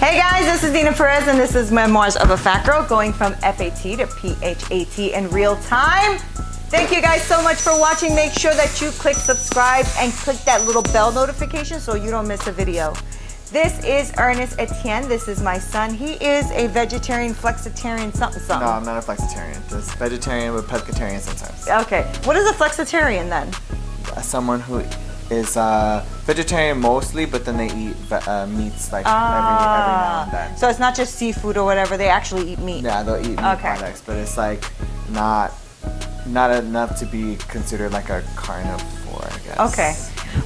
Hey guys, this is Dina Perez and this is Memoirs of a Fat Girl, going from FAT to PHAT in real time. Thank you guys so much for watching. Make sure that you click subscribe and click that little bell notification so you don't miss a video. This is Ernest Etienne. This is my son. He is a vegetarian, flexitarian, something. No, I'm not a flexitarian. Just vegetarian with pescatarian sometimes. Okay. What is a flexitarian then? Someone who is vegetarian mostly, but then they eat meats like every now and then. So it's not just seafood or whatever. They actually eat meat. Yeah, they'll eat meat products, but it's like not enough to be considered like a carnivore, I guess. Okay.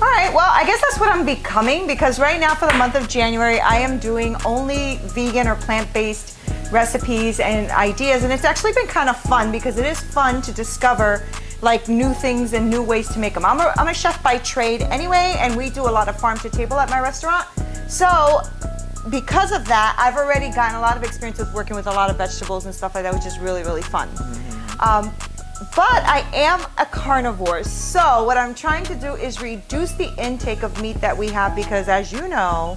All right, well, I guess that's what I'm becoming, because right now for the month of January, I am doing only vegan or plant-based recipes and ideas, and it's actually been kind of fun because it is fun to discover like new things and new ways to make them. I'm a chef by trade anyway, and we do a lot of farm to table at my restaurant. So because of that, I've already gotten a lot of experience with working with a lot of vegetables and stuff like that, which is really, really fun. But I am a carnivore, so what I'm trying to do is reduce the intake of meat that we have, because as you know,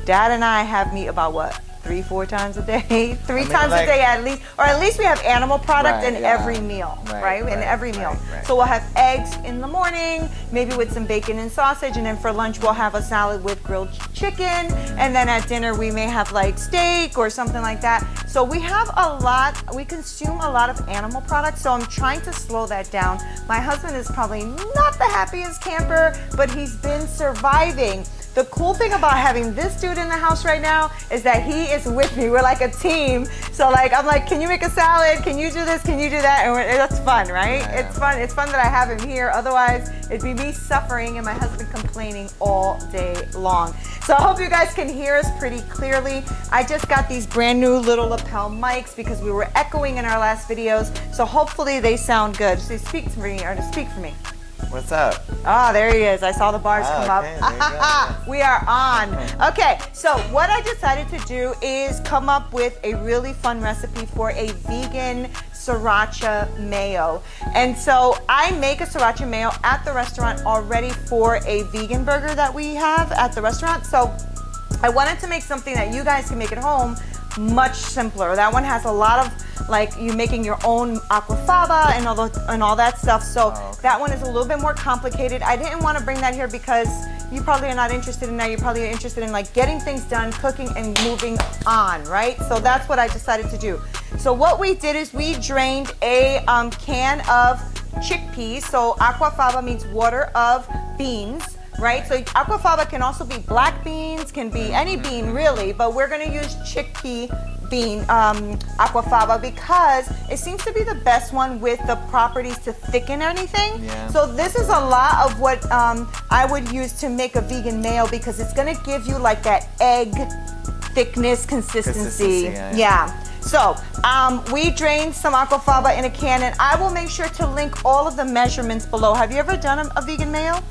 Dad and I have meat about what? 3-4 times a day? Three times a day at least, or at least we have animal product in every meal, right? In every meal. So we'll have eggs in the morning, maybe with some bacon and sausage, and then for lunch we'll have a salad with grilled chicken, and then at dinner we may have like steak or something like that. So we have we consume a lot of animal products, so I'm trying to slow that down. My husband is probably not the happiest camper, but he's been surviving. The cool thing about having this dude in the house right now is that he is with me. We're like a team. So like, I'm like, can you make a salad? Can you do this? Can you do that? And that's fun, right? Yeah. It's fun. It's fun that I have him here. Otherwise, it'd be me suffering and my husband complaining all day long. So I hope you guys can hear us pretty clearly. I just got these brand new little lapel mics because we were echoing in our last videos. So hopefully they sound good. So speak to me, or speak for me. What's up? Oh, there he is. I saw the bars come up. We are on. Okay, so what I decided to do is come up with a really fun recipe for a vegan Sriracha Mayo. And so I make a Sriracha Mayo at the restaurant already for a vegan burger that we have at the restaurant. So I wanted to make something that you guys can make at home much simpler. That one has a lot of like you making your own aqua faba and all that stuff. So that one is a little bit more complicated. I didn't want to bring that here because you probably are not interested in that. You're probably interested in like getting things done, cooking, and moving on, right? So that's what I decided to do. So what we did is we drained a can of chickpeas. So aqua faba means water of beans. Right, so aqua faba can also be black beans, can be any bean really, but we're going to use chickpea bean aqua faba because it seems to be the best one with the properties to thicken anything. Yeah. So this is a lot of what I would use to make a vegan mayo, because it's going to give you like that egg thickness consistency. Yeah. So we drained some aqua faba in a can, and I will make sure to link all of the measurements below. Have you ever done a vegan mayo?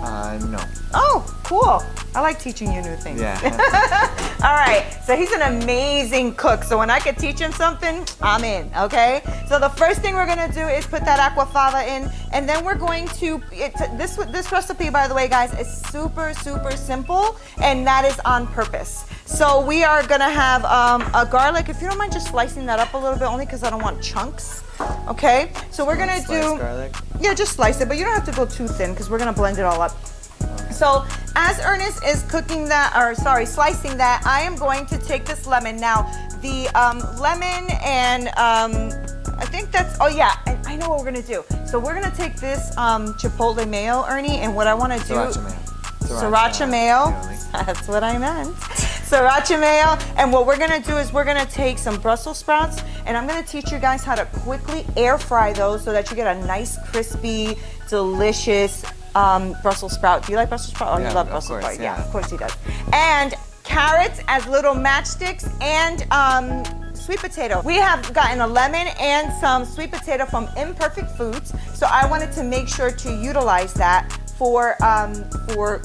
No. Oh, cool. I like teaching you new things. Yeah. All right, so he's an amazing cook. So when I could teach him something, I'm in, okay? So the first thing we're gonna do is put that aqua faba in, and then we're going to, this recipe, by the way, guys, is super, super simple, and that is on purpose. So we are gonna have a garlic. If you don't mind just slicing that up a little bit, only because I don't want chunks. Okay, so we're gonna do garlic. Yeah, just slice it, but you don't have to go too thin because we're gonna blend it all up. Okay. So as Ernest is cooking that, or sorry, slicing that, I am going to take this lemon. Now the lemon and I think that's, oh yeah, I know what we're gonna do. So we're gonna take this chipotle mayo, Ernie, and what I want to do, Sriracha mayo. That's what I meant. Sriracha mayo, and what we're gonna do is we're gonna take some Brussels sprouts, and I'm gonna teach you guys how to quickly air fry those so that you get a nice, crispy, delicious Brussels sprout. Do you like Brussels sprout? Oh, yeah, you love Brussels sprout. Yeah, of course he does. And carrots as little matchsticks, and sweet potato. We have gotten a lemon and some sweet potato from Imperfect Foods, so I wanted to make sure to utilize that for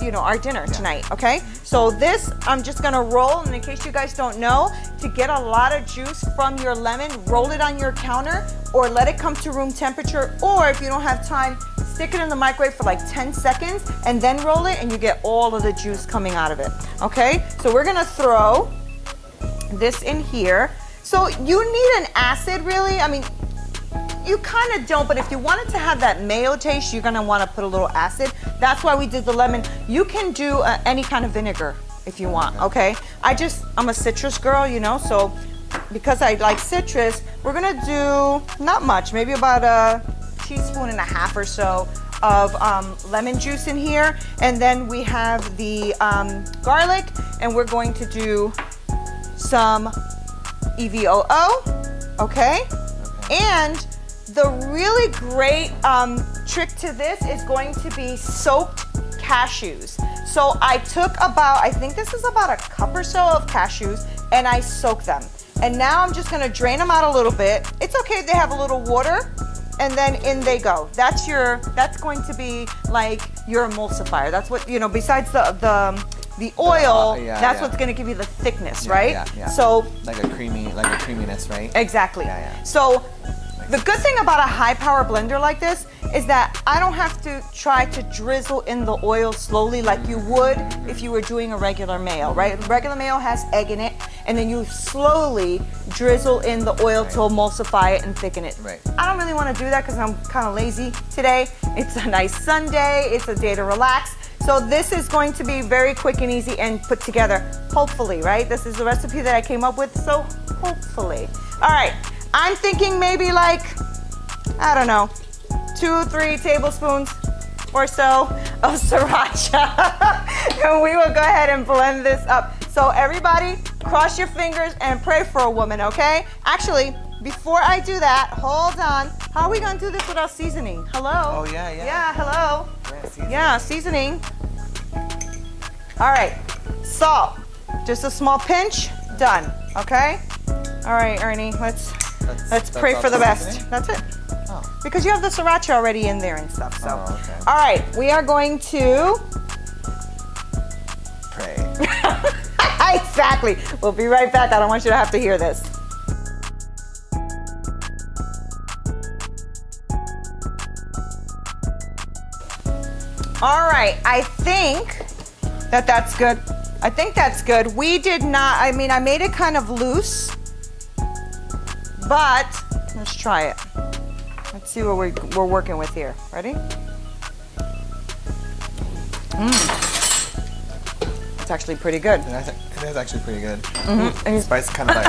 you know, our dinner tonight. Okay, so this I'm just gonna roll, and in case you guys don't know, to get a lot of juice from your lemon, roll it on your counter or let it come to room temperature, or if you don't have time, stick it in the microwave for like 10 seconds and then roll it, and you get all of the juice coming out of it. Okay, so we're gonna throw this in here. So you need an acid, really. I mean, you kind of don't, but if you wanted to have that mayo taste, you're gonna want to put a little acid. That's why we did the lemon. You can do any kind of vinegar if you want, okay? I'm a citrus girl, you know, so because I like citrus, we're gonna do not much, maybe about a teaspoon and a half or so of lemon juice in here. And then we have the garlic, and we're going to do some EVOO, okay? And the really great trick to this is going to be soaked cashews. So I took about, I think this is about a cup or so of cashews, and I soaked them. And now I'm just gonna drain them out a little bit. It's okay if they have a little water, and then in they go. That's going to be like your emulsifier. That's what, you know, besides the oil, that's what's gonna give you the thickness, right? Yeah. So like a creaminess, right? Exactly. Yeah. So the good thing about a high power blender like this is that I don't have to try to drizzle in the oil slowly like you would if you were doing a regular mayo, right? Regular mayo has egg in it, and then you slowly drizzle in the oil to emulsify it and thicken it. Right. I don't really want to do that because I'm kind of lazy today. It's a nice Sunday. It's a day to relax. So this is going to be very quick and easy and put together, hopefully, right? This is the recipe that I came up with, so hopefully. All right, I'm thinking maybe like, I don't know, 2-3 tablespoons or so of sriracha. And we will go ahead and blend this up. So everybody, cross your fingers and pray for a woman, okay? Actually, before I do that, hold on. How are we gonna do this without seasoning? Hello? Oh, yeah. Yeah, hello. Yeah, seasoning. All right, salt. Just a small pinch, done, okay? All right, Ernie, let's pray for the best. Seasoning? That's it. Oh. Because you have the sriracha already in there and stuff, so. Oh, okay. All right, we are going to. Pray. Exactly. We'll be right back. I don't want you to have to hear this. All right, I think that's good. I think that's good. We did not, I mean, I made it kind of loose, but let's try it. Let's see what we're working with here. Ready? It's actually pretty good. It is actually pretty good. Mm-hmm. Spice kind of like.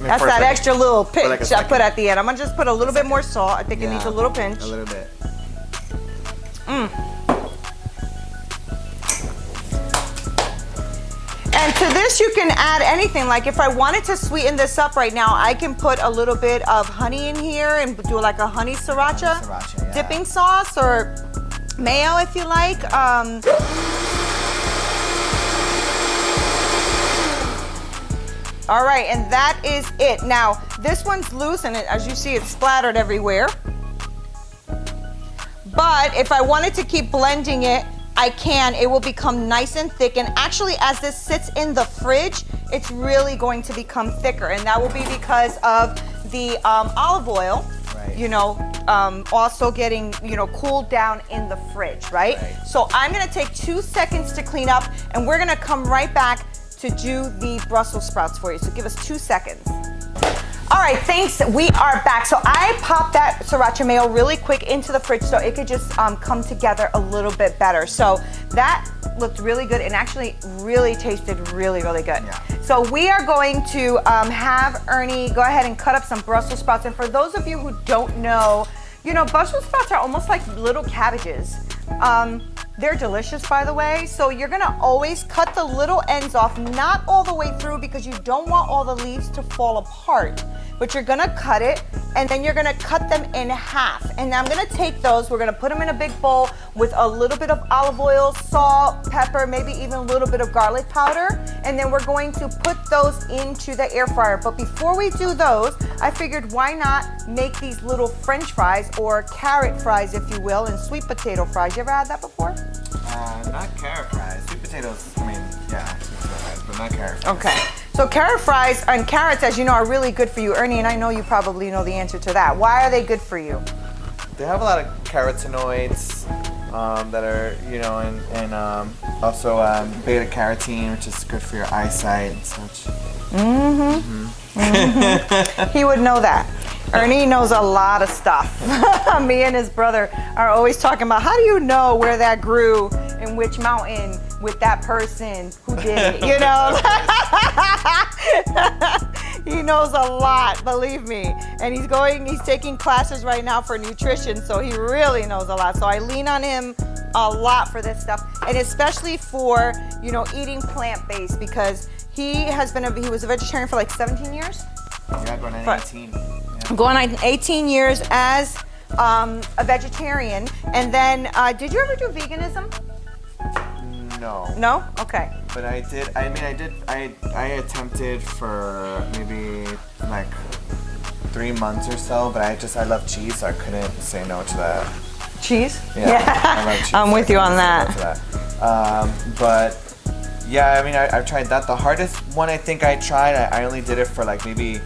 That's that extra little pinch like I put at the end. I'm gonna just put a little bit more salt. I think it needs a little pinch. A little bit. And to this you can add anything. Like if I wanted to sweeten this up right now, I can put a little bit of honey in here and do like a honey sriracha, dipping sauce, or mayo if you like. All right, and that is it. Now, this one's loose, and as you see, it's splattered everywhere. But if I wanted to keep blending it, I can. It will become nice and thick. And actually, as this sits in the fridge, it's really going to become thicker. And that will be because of the olive oil, you know, also getting, you know, cooled down in the fridge, right? So I'm gonna take 2 seconds to clean up, and we're gonna come right back to do the Brussels sprouts for you. So give us 2 seconds. All right, thanks. We are back. So I popped that sriracha mayo really quick into the fridge so it could just come together a little bit better. So that looked really good and actually really tasted really, really good. Yeah. So we are going to have Ernie go ahead and cut up some Brussels sprouts. And for those of you who don't know, you know, Brussels sprouts are almost like little cabbages. They're delicious, by the way. So you're gonna always cut the little ends off, not all the way through because you don't want all the leaves to fall apart. But you're gonna cut it, and then you're gonna cut them in half. And now I'm gonna take those, we're gonna put them in a big bowl with a little bit of olive oil, salt, pepper, maybe even a little bit of garlic powder. And then we're going to put those into the air fryer. But before we do those, I figured why not make these little French fries, or carrot fries, if you will, and sweet potato fries. You ever had that before? Not carrot fries. Sweet potatoes, I mean, yeah, sweet potato fries, but not carrot fries. Okay. So carrot fries and carrots, as you know, are really good for you, Ernie, and I know you probably know the answer to that. Why are they good for you? They have a lot of carotenoids, that are, you know, and also beta carotene, which is good for your eyesight and such. He would know that. Ernie knows a lot of stuff. Me and his brother are always talking about, how do you know where that grew in which mountain with that person who did it, you know? He knows a lot, believe me. And he's taking classes right now for nutrition, so he really knows a lot. So I lean on him a lot for this stuff, and especially for, you know, eating plant-based, because he was a vegetarian for like 17 years? Yeah, going on 18. Yeah. Going on 18 years as a vegetarian. And then, did you ever do veganism? No. No? Okay. But I attempted for maybe like 3 months or so, but I love cheese, so I couldn't say no to that. Cheese? Yeah. I love cheese. I'm with you on that. But yeah, I mean, I've tried that. The hardest one I think I tried, I only did it for like maybe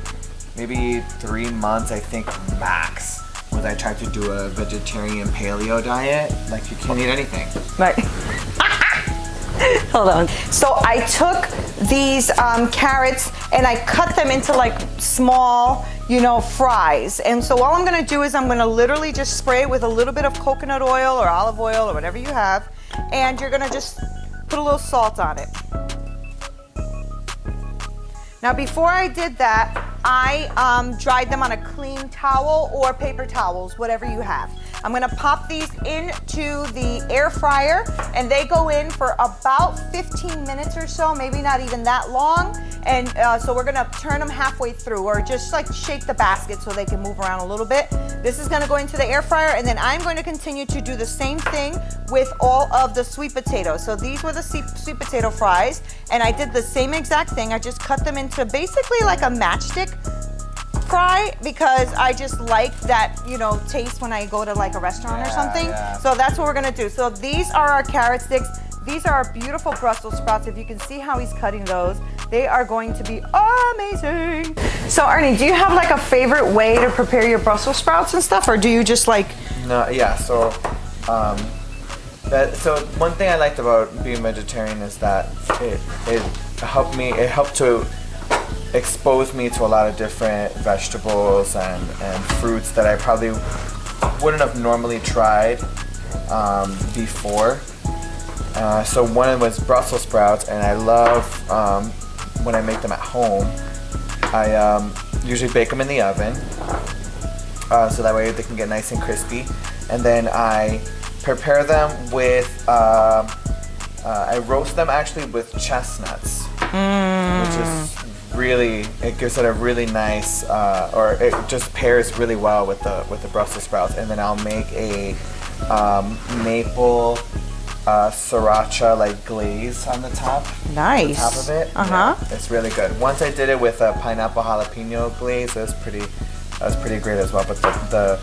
3 months, I think, max. Was I tried to do a vegetarian paleo diet. Like, you can't eat anything. Right. Hold on. So I took these carrots and I cut them into like small, you know, fries. And so all I'm gonna do is I'm gonna literally just spray it with a little bit of coconut oil or olive oil or whatever you have. And you're gonna just put a little salt on it. Now before I did that, I dried them on a clean towel or paper towels, whatever you have. I'm gonna pop these into the air fryer, and they go in for about 15 minutes or so, maybe not even that long. And so we're gonna turn them halfway through, or just like shake the basket so they can move around a little bit. This is gonna go into the air fryer, and then I'm going to continue to do the same thing with all of the sweet potatoes. So these were the sweet potato fries, and I did the same exact thing. I just cut them into basically like a matchstick fry, because I just like that, you know, taste when I go to like a restaurant or something. Yeah. So that's what we're gonna do. So these are our carrot sticks. These are our beautiful Brussels sprouts. If you can see how he's cutting those, they are going to be amazing. So Ernie, do you have like a favorite way to prepare your Brussels sprouts and stuff, or do you just like? No, yeah. So, so one thing I liked about being vegetarian is that it helped to expose me to a lot of different vegetables and fruits that I probably wouldn't have normally tried before. So one was Brussels sprouts, and I love when I make them at home. I usually bake them in the oven, so that way they can get nice and crispy. And then I prepare them with, I roast them actually with chestnuts, which is really, it gives it a really nice, or it just pairs really well with the Brussels sprouts. And then I'll make a maple sriracha like glaze on the top. Nice. On top of it. Uh-huh. Yeah, it's really good. Once I did it with a pineapple jalapeno glaze, that was pretty great as well. But the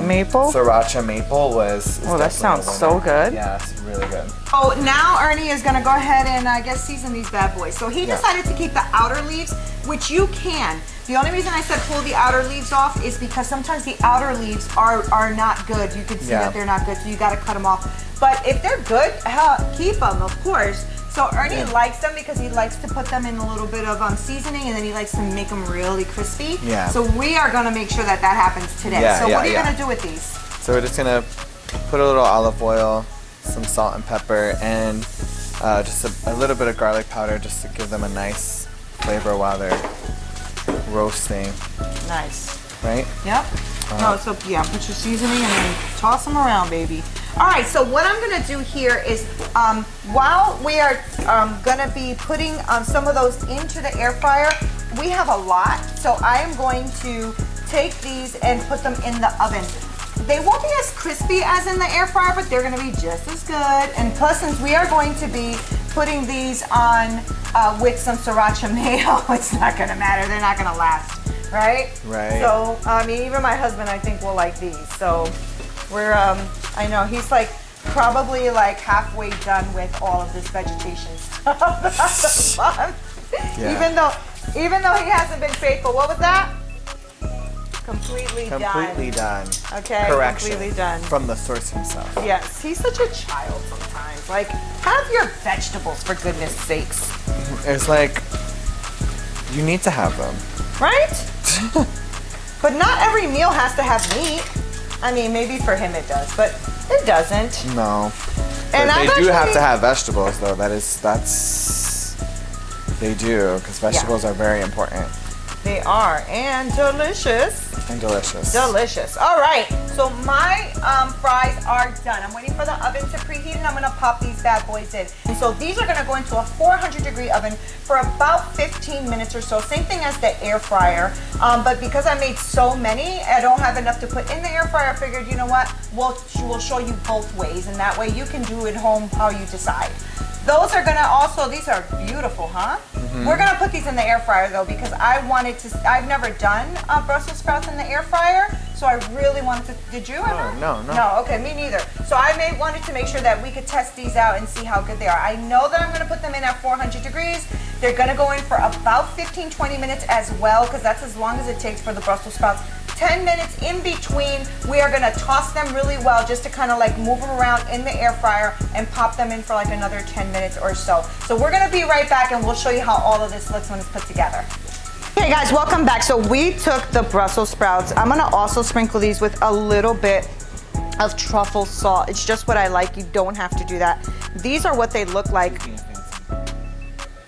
maple? Sriracha maple was. Oh, that sounds so good. Yeah, it's really good. Oh, now Ernie is gonna go ahead and I guess season these bad boys. So he decided to keep the outer leaves, which you can. The only reason I said pull the outer leaves off is because sometimes the outer leaves are not good. You can see that they're not good, so you gotta cut them off. But if they're good, keep them, of course. So Ernie likes them because he likes to put them in a little bit of seasoning, and then he likes to make them really crispy. Yeah. So we are gonna make sure that happens today. So what are you gonna do with these? So we're just gonna put a little olive oil, some salt and pepper, and just a little bit of garlic powder, just to give them a nice flavor while they're roasting. Nice. Right? Yep. No, so put your seasoning and then toss them around, baby. All right, so what I'm gonna do here is, while we are gonna be putting some of those into the air fryer, we have a lot, so I am going to take these and put them in the oven. They won't be as crispy as in the air fryer, but they're gonna be just as good. And plus, since we are going to be putting these on with some Sriracha Mayo, it's not gonna matter, they're not gonna last, right? Right. So, I mean, even my husband, I think, will like these. So, we're, I know, he's like probably like halfway done with all of this vegetation stuff throughout the month. Yeah. Even though he hasn't been faithful. What was that? Completely done. Okay, Correction. completely done. From the source himself. Yes, he's such a child sometimes. Like, have your vegetables, for goodness sakes. It's like, you need to have them. Right? But not every meal has to have meat. I mean, maybe for him it does, but it doesn't. No. And But they do have to have vegetables, though. They do, because vegetables are very important. They are, and delicious. And delicious. Delicious. All right, so my fries are done. I'm waiting for the oven to preheat, and I'm gonna pop these bad boys in. And so these are gonna go into a 400-degree oven for about 15 minutes or so. Same thing as the air fryer, but because I made so many, I don't have enough to put in the air fryer. I figured, you know what, we'll show you both ways, and that way you can do it home how you decide. Those are gonna also, these are beautiful, huh? Mm-hmm. We're gonna put these in the air fryer though, because I've never done Brussels sprouts in the air fryer, so I really wanted to, did you ever? No. No, okay, me neither. So I wanted to make sure that we could test these out and see how good they are. I know that I'm gonna put them in at 400 degrees. They're gonna go in for about 15-20 minutes as well, because that's as long as it takes for the Brussels sprouts. 10 minutes in between, we are gonna toss them really well just to kind of like move them around in the air fryer and pop them in for like another 10 minutes or so. So we're gonna be right back and we'll show you how all of this looks when it's put together. Hey guys, welcome back. So we took the Brussels sprouts. I'm gonna also sprinkle these with a little bit of truffle salt. It's just what I like. You don't have to do that. These are what they look like.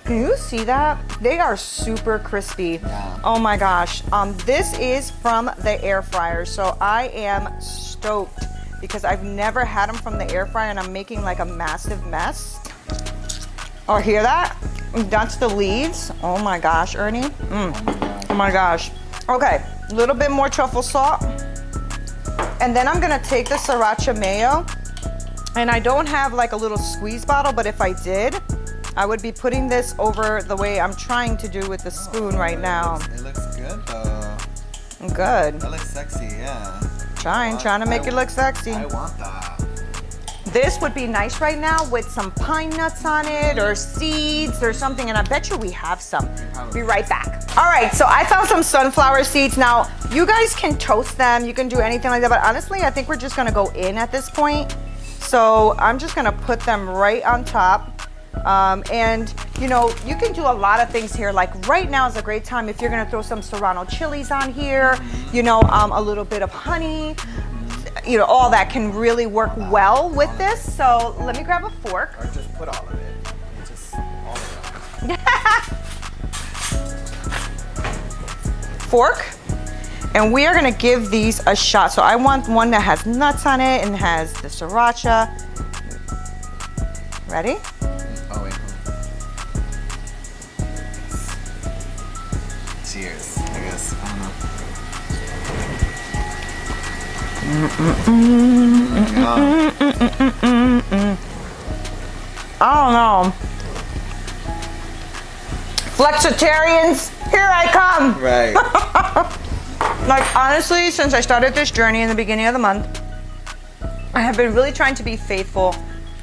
Can you see that? They are super crispy. Yeah. Oh my gosh. This is from the air fryer, so I am stoked because I've never had them from the air fryer and I'm making like a massive mess. Oh, hear that? That's the leaves. Oh my gosh, Ernie. Oh my gosh. Okay, a little bit more truffle salt. And then I'm gonna take the Sriracha Mayo. And I don't have like a little squeeze bottle, but if I did, I would be putting this over the way I'm trying to do with the spoon right now. It looks good though. Good. That looks sexy, yeah. Trying to make it look sexy. I want that. This would be nice right now with some pine nuts on it or seeds or something, and I bet you we have some. Be right back. All right, so I found some sunflower seeds. Now, you guys can toast them, you can do anything like that, but honestly, I think we're just gonna go in at this point. So I'm just gonna put them right on top. And you know, you can do a lot of things here. Like right now is a great time if you're gonna throw some serrano chilies on here, you know, a little bit of honey, you know, all that can really work well with this. So let me grab a fork. Or just put all of it. Just all of it. Fork. And we are gonna give these a shot. So I want one that has nuts on it and has the sriracha. Ready? Oh wait. Cheers, I guess. I don't know. I don't know. Flexitarians, here I come. Right. Like honestly, since I started this journey in the beginning of the month, I have been really trying to be faithful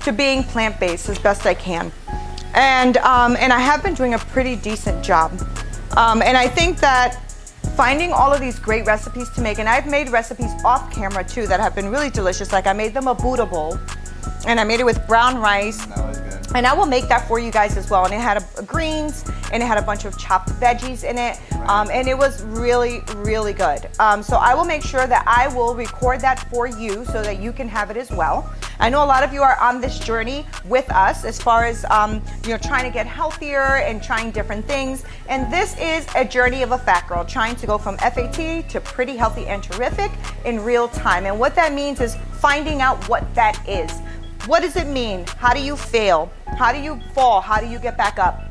to being plant-based as best I can. And I have been doing a pretty decent job. And I think that finding all of these great recipes to make, and I've made recipes off camera too that have been really delicious. Like I made the Buddha bowl, and I made it with brown rice. That was good. And I will make that for you guys as well. And it had greens, and it had a bunch of chopped veggies in it. And it was really, really good. So I will make sure that I will record that for you so that you can have it as well. I know a lot of you are on this journey with us as far as you know, trying to get healthier and trying different things. And this is a journey of a fat girl trying to go from FAT to pretty healthy and terrific in real time. And what that means is finding out what that is. What does it mean? How do you fail? How do you fall? How do you get back up?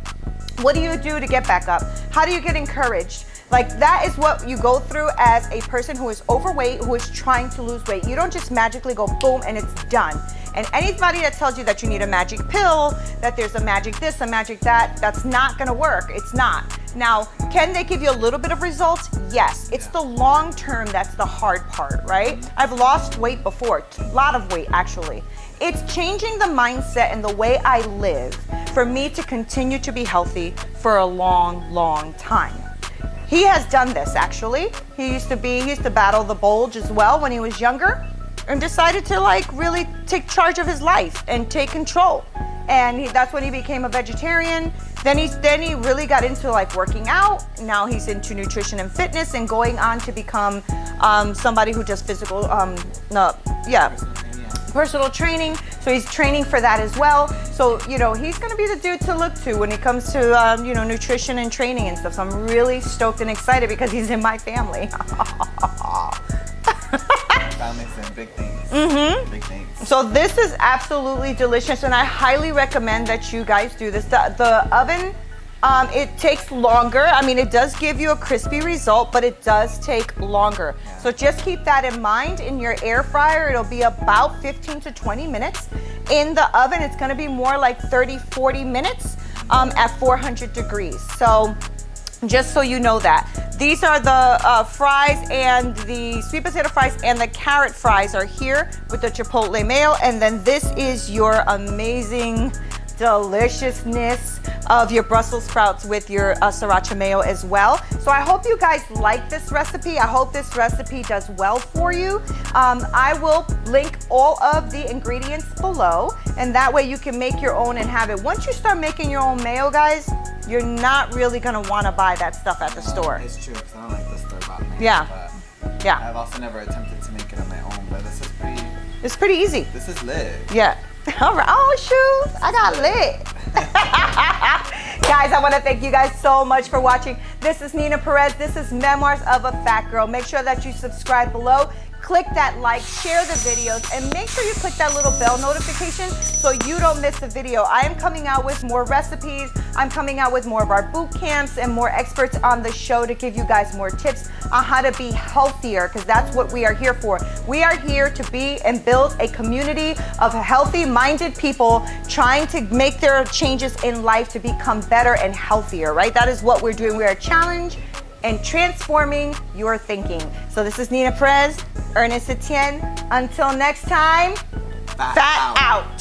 What do you do to get back up? How do you get encouraged? Like that is what you go through as a person who is overweight, who is trying to lose weight. You don't just magically go boom and it's done. And anybody that tells you that you need a magic pill, that there's a magic this, a magic that, that's not gonna work. It's not. Now, can they give you a little bit of results? Yes. It's the long term that's the hard part, right? I've lost weight before, a lot of weight actually. It's changing the mindset and the way I live for me to continue to be healthy for a long, long time. he has done this actually. He used to battle the bulge as well when he was younger, and decided to like really take charge of his life and take control. And that's when he became a vegetarian. Then he really got into like working out. Now he's into nutrition and fitness and going on to become somebody who does physical, personal training. So he's training for that as well. So, you know, he's gonna be the dude to look to when it comes to, you know, nutrition and training and stuff. So I'm really stoked and excited because he's in my family. Family's in big things. Mm-hmm. Big things. So this is absolutely delicious, and I highly recommend that you guys do this. The oven, it takes longer. I mean, it does give you a crispy result, but it does take longer. Yeah. So just keep that in mind. In your air fryer, it'll be about 15 to 20 minutes. In the oven, it's gonna be more like 30, 40 minutes at 400 degrees. So just so you know that. These are the fries, and the sweet potato fries and the carrot fries are here with the chipotle mayo. And then this is your amazing deliciousness of your Brussels sprouts with your Sriracha Mayo as well. So I hope you guys like this recipe. I hope this recipe does well for you. I will link all of the ingredients below, and that way you can make your own and have it. Once you start making your own mayo, guys, you're not really gonna wanna buy that stuff at the store. It's true, because I don't like the store-bought mayo. Yeah. But Yeah. I've also never attempted to make it on my own, but this is pretty, It's pretty easy. this is lit. Yeah. All right. Oh, shoot. I got lit. Guys, I want to thank you guys so much for watching. This is Nina Perez. This is Memoirs of a Fat Girl. Make sure that you subscribe below. Click that like, share the videos, and make sure you click that little bell notification so you don't miss a video. I am coming out with more recipes. I'm coming out with more of our boot camps and more experts on the show to give you guys more tips on how to be healthier, because that's what we are here for. We are here to be and build a community of healthy-minded people trying to make their changes in life to become better and healthier, right? That is what we're doing. We are challenged and transforming your thinking. So this is Nina Perez, Ernest Etienne. Until next time, fat out.